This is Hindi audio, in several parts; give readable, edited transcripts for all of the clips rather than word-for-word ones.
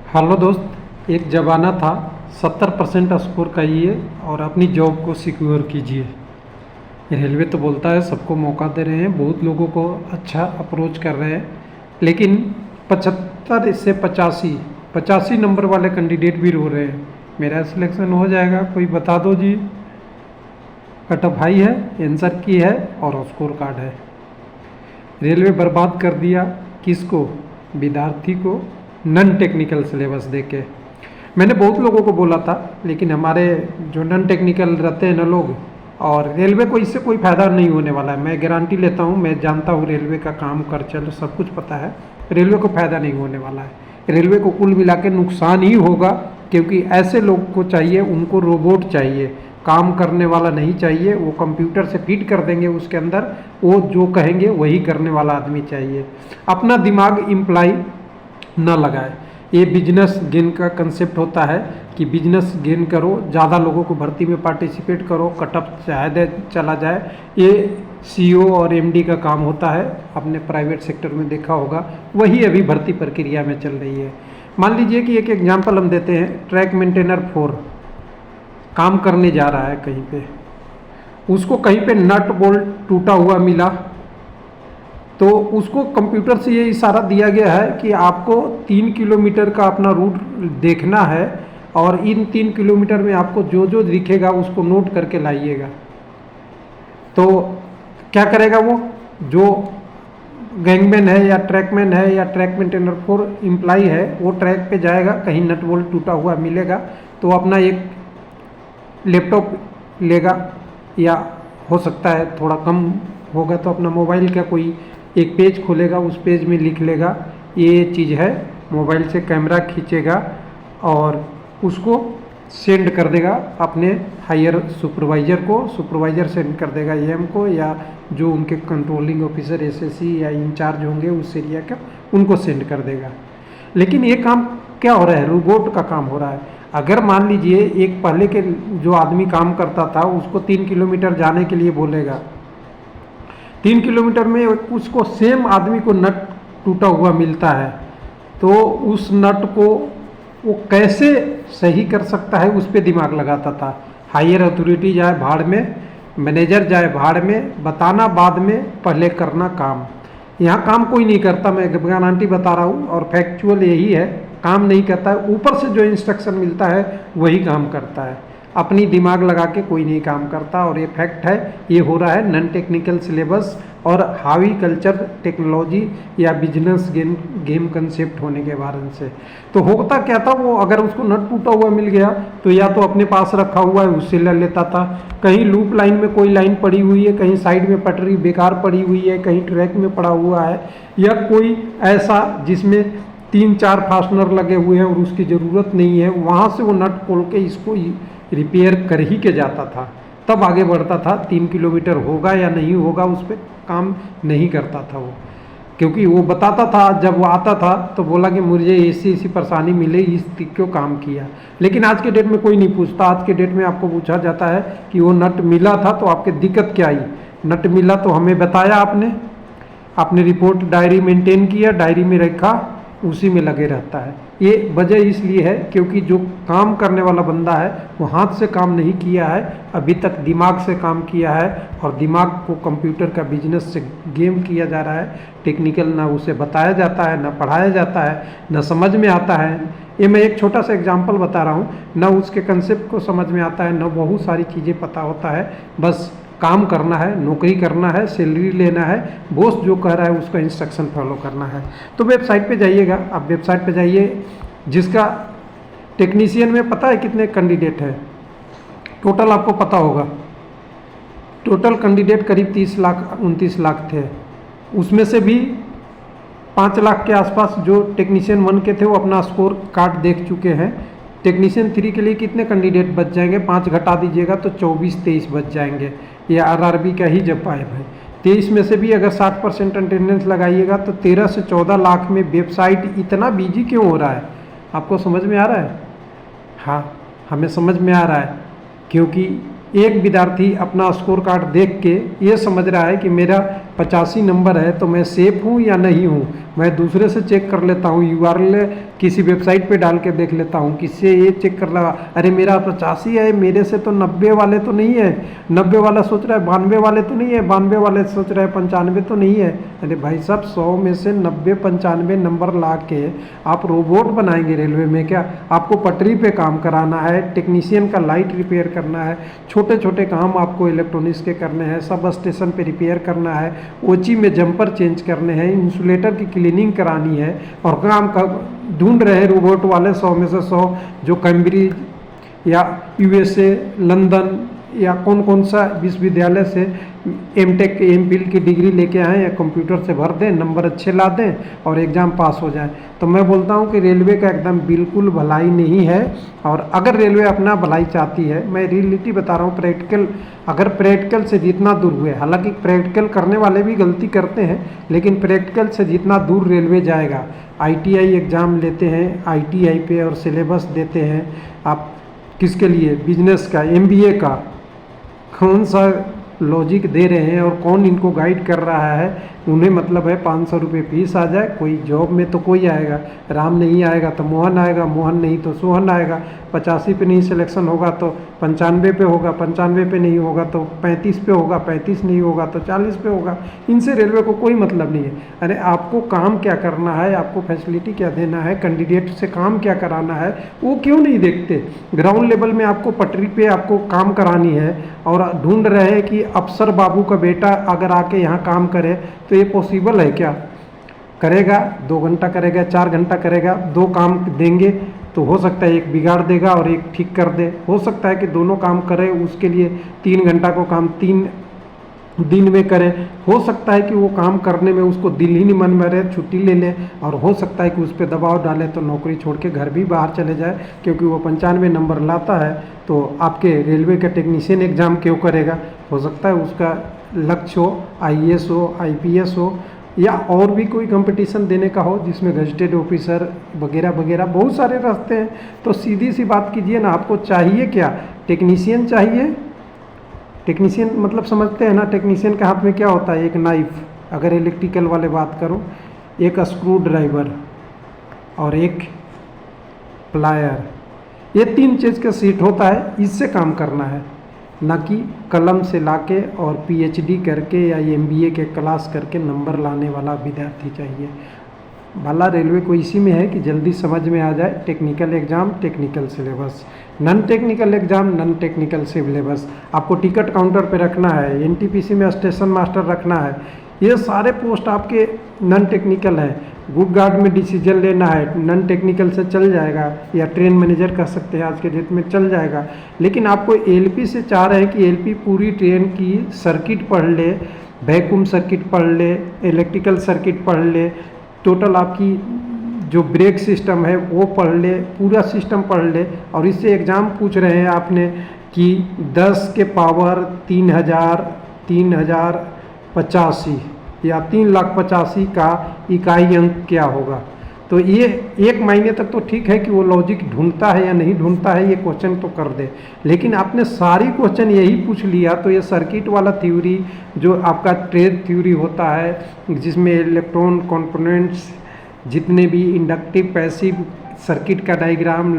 हेलो दोस्त, एक ज़माना था 70% स्कोर करिए और अपनी जॉब को सिक्योर कीजिए। ये रेलवे तो बोलता है सबको मौका दे रहे हैं, बहुत लोगों को अच्छा अप्रोच कर रहे हैं, लेकिन 75 से 85 नंबर वाले कैंडिडेट भी रो रहे हैं मेरा सिलेक्शन हो जाएगा, कोई बता दो जी। कट ऑफ हाई है, आंसर की है और स्कोर कार्ड है। रेलवे बर्बाद कर दिया किसको? विद्यार्थी को नॉन टेक्निकल सिलेबस देके। मैंने बहुत लोगों को बोला था, लेकिन हमारे जो नॉन टेक्निकल रहते हैं ना लोग, और रेलवे को इससे कोई फ़ायदा नहीं होने वाला है। मैं गारंटी लेता हूँ, मैं जानता हूँ रेलवे का काम कर चल सब कुछ पता है। रेलवे को फ़ायदा नहीं होने वाला है, रेलवे को कुल मिला के नुकसान ही होगा, क्योंकि ऐसे लोग को चाहिए, उनको रोबोट चाहिए, काम करने वाला नहीं चाहिए। वो कंप्यूटर से फीड कर देंगे, उसके अंदर वो जो कहेंगे वही करने वाला आदमी चाहिए। अपना दिमाग इम्प्लाई ना लगाए। ये बिजनेस गेन का कंसेप्ट होता है कि बिजनेस गेन करो, ज़्यादा लोगों को भर्ती में पार्टिसिपेट करो, कटअप शायद चला जाए। ये सीईओ और एमडी का काम होता है, आपने प्राइवेट सेक्टर में देखा होगा, वही अभी भर्ती प्रक्रिया में चल रही है। मान लीजिए कि एक एग्जाम्पल हम देते हैं, ट्रैक मेंटेनर 4 काम करने जा रहा है कहीं पे, उसको कहीं पे नट बोल्ट टूटा हुआ मिला, तो उसको कंप्यूटर से ये इशारा दिया गया है कि आपको 3 किलोमीटर का अपना रूट देखना है और इन 3 किलोमीटर में आपको जो जो दिखेगा उसको नोट करके लाइएगा। तो क्या करेगा वो? जो गैंगमैन है या ट्रैकमैन है या ट्रैक मेंटेनर 4 एम्प्लॉय है, वो ट्रैक पे जाएगा, कहीं नट बोल्ट टूटा हुआ मिलेगा तो अपना एक लैपटॉप लेगा, या हो सकता है थोड़ा कम होगा तो अपना मोबाइल का कोई एक पेज खोलेगा, उस पेज में लिख लेगा ये चीज़ है, मोबाइल से कैमरा खींचेगा और उसको सेंड कर देगा अपने हायर सुपरवाइज़र को, सुपरवाइज़र सेंड कर देगा एम को, या जो उनके कंट्रोलिंग ऑफिसर एसएससी या इंचार्ज होंगे उस एरिया का, उनको सेंड कर देगा। लेकिन ये काम क्या हो रहा है? रोबोट का काम हो रहा है। अगर मान लीजिए एक पहले के जो आदमी काम करता था उसको 3 किलोमीटर जाने के लिए बोलेगा, 3 किलोमीटर में उसको सेम आदमी को नट टूटा हुआ मिलता है, तो उस नट को वो कैसे सही कर सकता है, उस पर दिमाग लगाता था। हायर अथॉरिटी जाए भाड़ में, मैनेजर जाए भाड़ में, बताना बाद में, पहले करना काम। यहाँ काम कोई नहीं करता, मैं गारंटी बता रहा हूँ और फैक्चुअल यही है, काम नहीं करता है। ऊपर से जो इंस्ट्रक्शन मिलता है वही काम करता है, अपनी दिमाग लगा के कोई नहीं काम करता। और ये फैक्ट है, ये हो रहा है नॉन टेक्निकल सिलेबस और हावी कल्चर टेक्नोलॉजी या बिजनेस गेम कंसेप्ट होने के कारण से। तो होता क्या था, वो अगर उसको नट टूटा हुआ मिल गया तो या तो अपने पास रखा हुआ है उससे ले लेता था, कहीं लूप लाइन में कोई लाइन पड़ी हुई है, कहीं साइड में पटरी बेकार पड़ी हुई है, कहीं ट्रैक में पड़ा हुआ है, या कोई ऐसा जिसमें 3-4 फास्टनर लगे हुए हैं और उसकी ज़रूरत नहीं है, वहाँ से वो नट खोल के इसको रिपेयर कर ही के जाता था, तब आगे बढ़ता था। 3 किलोमीटर होगा या नहीं होगा उस पर काम नहीं करता था वो, क्योंकि वो बताता था, जब वो आता था तो बोला कि मुझे ऐसी परेशानी मिले, इस क्यों काम किया। लेकिन आज के डेट में कोई नहीं पूछता। आज के डेट में आपको पूछा जाता है कि वो नट मिला था तो आपके दिक्कत क्या आई, नट मिला तो हमें बताया आपने रिपोर्ट डायरी मेंटेन किया, डायरी में रखा, उसी में लगे रहता है। ये वजह इसलिए है क्योंकि जो काम करने वाला बंदा है वो हाथ से काम नहीं किया है, अभी तक दिमाग से काम किया है, और दिमाग को कंप्यूटर का बिजनेस से गेम किया जा रहा है। टेक्निकल ना उसे बताया जाता है, ना पढ़ाया जाता है, ना समझ में आता है। ये मैं एक छोटा सा एग्जांपल बता रहा हूँ, ना उसके कंसेप्ट को समझ में आता है, ना बहुत सारी चीज़ें पता होता है। बस काम करना है, नौकरी करना है, सैलरी लेना है, बॉस जो कह रहा है उसका इंस्ट्रक्शन फॉलो करना है। तो वेबसाइट पे जाइएगा, आप वेबसाइट पे जाइए, जिसका टेक्नीशियन में पता है कितने कैंडिडेट हैं टोटल, आपको पता होगा। टोटल कैंडिडेट करीब 30 लाख 29 लाख थे, उसमें से भी 5 लाख के आसपास जो टेक्नीशियन 1 के थे वो अपना स्कोर कार्ड देख चुके हैं। टेक्नीशियन 3 के लिए कितने कैंडिडेट बच जाएंगे? 5 घटा दीजिएगा तो 24-23 बच जाएंगे। ये आरआरबी का ही जब पाए भाई, 23 में से भी अगर 60% अटेंडेंस लगाइएगा तो 13 से 14 लाख में वेबसाइट इतना बिजी क्यों हो रहा है? आपको समझ में आ रहा है? हाँ, हमें समझ में आ रहा है, क्योंकि एक विद्यार्थी अपना स्कोर कार्ड देख के ये समझ रहा है कि मेरा 85 नंबर है तो मैं सेफ हूँ या नहीं हूँ। मैं दूसरे से चेक कर लेता हूँ, यूआरएल किसी वेबसाइट पे डाल के देख लेता हूँ, किससे ये चेक कर रहा, अरे मेरा 85 है, मेरे से तो 90 वाले तो नहीं है, 90 वाला सोच रहा है 92 वाले तो नहीं है, 92 वाले सोच रहे हैं 95 तो नहीं है। अरे भाई साहब 100 में से 90 95 नंबर ला के आप रोबोट बनाएंगे रेलवे में क्या? आपको पटरी पे काम कराना है, टेक्नीशियन का लाइट रिपेयर करना है, छोटे छोटे काम आपको इलेक्ट्रॉनिक्स के करने हैं, सब स्टेशन पे रिपेयर करना है, ओची में जंपर चेंज करने हैं, इंसुलेटर की क्लीनिंग करानी है, और काम का ढूंढ रहे हैं रोबोट वाले 100 में से 100 जो कैम्ब्रिज या यूएसए लंदन या कौन कौन सा विश्वविद्यालय से एमटेक एमफिल की डिग्री लेके आएँ या कंप्यूटर से भर दें, नंबर अच्छे ला दें और एग्ज़ाम पास हो जाए। तो मैं बोलता हूँ कि रेलवे का एकदम बिल्कुल भलाई नहीं है। और अगर रेलवे अपना भलाई चाहती है, मैं रियलिटी बता रहा हूँ, प्रैक्टिकल, अगर प्रैक्टिकल से जितना दूर हुए, हालांकि प्रैक्टिकल करने वाले भी गलती करते हैं, लेकिन प्रैक्टिकल से जितना दूर रेलवे जाएगा, आईटीआई एग्ज़ाम लेते हैं आईटीआई पे और सिलेबस देते हैं आप किसके लिए, बिजनेस का, एमबीए का, कौन सा लॉजिक दे रहे हैं और कौन इनको गाइड कर रहा है, उन्हें मतलब है 500 रुपये फीस आ जाए, कोई जॉब में तो कोई आएगा, राम नहीं आएगा तो मोहन आएगा, मोहन नहीं तो सोहन आएगा, 85 पे नहीं सिलेक्शन होगा तो 95 पे होगा, 95 पे नहीं होगा तो 35 पे होगा, 35 नहीं होगा तो 40 पे होगा। इनसे रेलवे को कोई मतलब नहीं है। अरे आपको काम क्या करना है, आपको फैसिलिटी क्या देना है, कैंडिडेट से काम क्या कराना है, वो क्यों नहीं देखते? ग्राउंड लेवल में आपको पटरी पे आपको काम करानी है और ढूंढ रहे हैं कि अफसर बाबू का बेटा अगर आके यहाँ काम करे, तो ये पॉसिबल है क्या? करेगा 2 घंटा करेगा, 4 घंटा करेगा, 2 काम देंगे तो हो सकता है एक बिगाड़ देगा और एक ठीक कर दे, हो सकता है कि दोनों काम करे, उसके लिए 3 घंटा को काम 3 दिन में करें, हो सकता है कि वो काम करने में उसको दिल ही नहीं मन में रहे, छुट्टी ले ले, और हो सकता है कि उस पर दबाव डाले तो नौकरी छोड़ के घर भी बाहर चले जाए, क्योंकि वो 95 नंबर लाता है तो आपके रेलवे का टेक्नीशियन एग्ज़ाम क्यों करेगा? हो सकता है उसका लक्ष्य हो आईएएस हो, आईपीएस हो, या और भी कोई कंपटीशन देने का हो जिसमें गजेटेड ऑफिसर वगैरह वगैरह बहुत सारे रास्ते हैं। तो सीधी सी बात कीजिए ना, आपको चाहिए क्या? टेक्नीशियन चाहिए? टेक्नीशियन मतलब समझते हैं ना, टेक्नीशियन के हाथ में क्या होता है? एक नाइफ, अगर इलेक्ट्रिकल वाले बात करो, एक स्क्रू ड्राइवर और एक प्लायर, ये 3 चीज़ का सीट होता है, इससे काम करना है, ना कि कलम से लाके और पीएचडी करके या एमबीए के क्लास करके नंबर लाने वाला विद्यार्थी चाहिए। भला रेलवे को इसी में है कि जल्दी समझ में आ जाए, technical exam technical syllabus, non technical exam non technical syllabus, आपको टिकट काउंटर पे रखना है, एनटीपीसी में स्टेशन मास्टर रखना है, ये सारे पोस्ट आपके नॉन टेक्निकल हैं। गुड गार्ड में डिसीजन लेना है, नॉन टेक्निकल से चल जाएगा, या ट्रेन मैनेजर कह सकते हैं आज के डेट में चल जाएगा। लेकिन आपको एलपी से चाह रहे हैं कि एलपी पूरी ट्रेन की सर्किट पढ़ ले, वैक्यूम सर्किट पढ़ ले, इलेक्ट्रिकल सर्किट पढ़ ले, टोटल आपकी जो ब्रेक सिस्टम है वो पढ़ ले, पूरा सिस्टम पढ़ ले, और इससे एग्ज़ाम पूछ रहे हैं आपने कि 10 के पावर 3085 या 3,85,000 का इकाई अंक क्या होगा। तो ये एक महीने तक तो ठीक है कि वो लॉजिक ढूंढता है या नहीं ढूंढता है, ये क्वेश्चन तो कर दे, लेकिन आपने सारी क्वेश्चन यही पूछ लिया तो ये सर्किट वाला थ्योरी जो आपका ट्रेड थ्योरी होता है, जिसमें इलेक्ट्रॉन कंपोनेंट्स जितने भी इंडक्टिव पैसिव सर्किट का डायग्राम,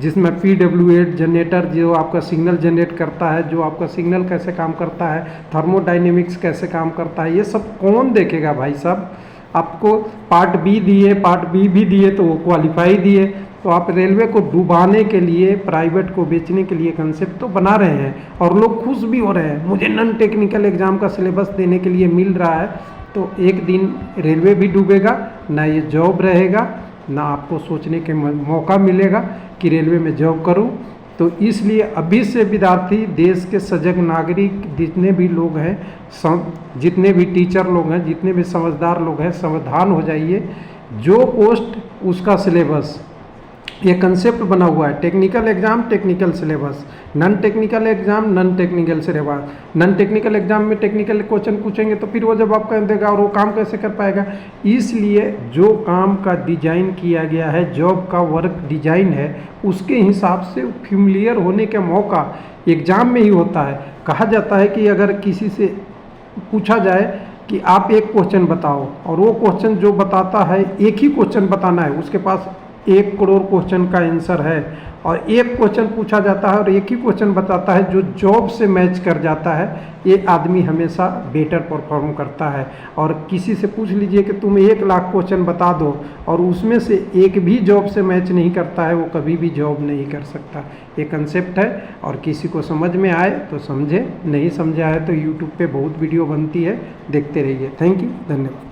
जिसमें PWM जनरेटर जो आपका सिग्नल जनरेट करता है, जो आपका सिग्नल कैसे काम करता है, थर्मोडाइनेमिक्स कैसे काम करता है, ये सब कौन देखेगा भाई साहब? आपको पार्ट बी दिए, पार्ट बी भी दिए तो वो क्वालिफाई दिए। तो आप रेलवे को डुबाने के लिए, प्राइवेट को बेचने के लिए कंसेप्ट तो बना रहे हैं और लोग खुश भी हो रहे हैं, मुझे नॉन टेक्निकल एग्ज़ाम का सिलेबस देने के लिए मिल रहा है। तो एक दिन रेलवे भी डूबेगा, ना ये जॉब रहेगा, ना आपको सोचने के मौका मिलेगा कि रेलवे में जॉब करूं। तो इसलिए अभी से विद्यार्थी, देश के सजग नागरिक, जितने भी लोग हैं, जितने भी टीचर लोग हैं, जितने भी समझदार लोग हैं, सावधान हो जाइए। जो पोस्ट उसका सिलेबस, ये कंसेप्ट बना हुआ है, technical exam technical syllabus, non technical exam non technical syllabus. Non technical exam में टेक्निकल क्वेश्चन पूछेंगे तो फिर वो जवाब कर देगा और वो काम कैसे कर पाएगा। इसलिए जो काम का डिजाइन किया गया है, जॉब का वर्क डिजाइन है, उसके हिसाब से फेमिलियर होने का मौका एग्ज़ाम में ही होता है। कहा जाता है कि अगर किसी से पूछा जाए कि आप एक क्वेश्चन बताओ, और वो क्वेश्चन जो बताता है एक ही क्वेश्चन बताना है, उसके पास 1 करोड़ क्वेश्चन का आंसर है, और एक क्वेश्चन पूछा जाता है और एक ही क्वेश्चन बताता है जो जॉब से मैच कर जाता है, ये आदमी हमेशा बेटर परफॉर्म करता है। और किसी से पूछ लीजिए कि तुम 1 लाख क्वेश्चन बता दो और उसमें से एक भी जॉब से मैच नहीं करता है, वो कभी भी जॉब नहीं कर सकता। ये कंसेप्ट है, और किसी को समझ में आए तो समझे, नहीं समझा है तो यूट्यूब पे बहुत वीडियो बनती है, देखते रहिए। थैंक यू, धन्यवाद।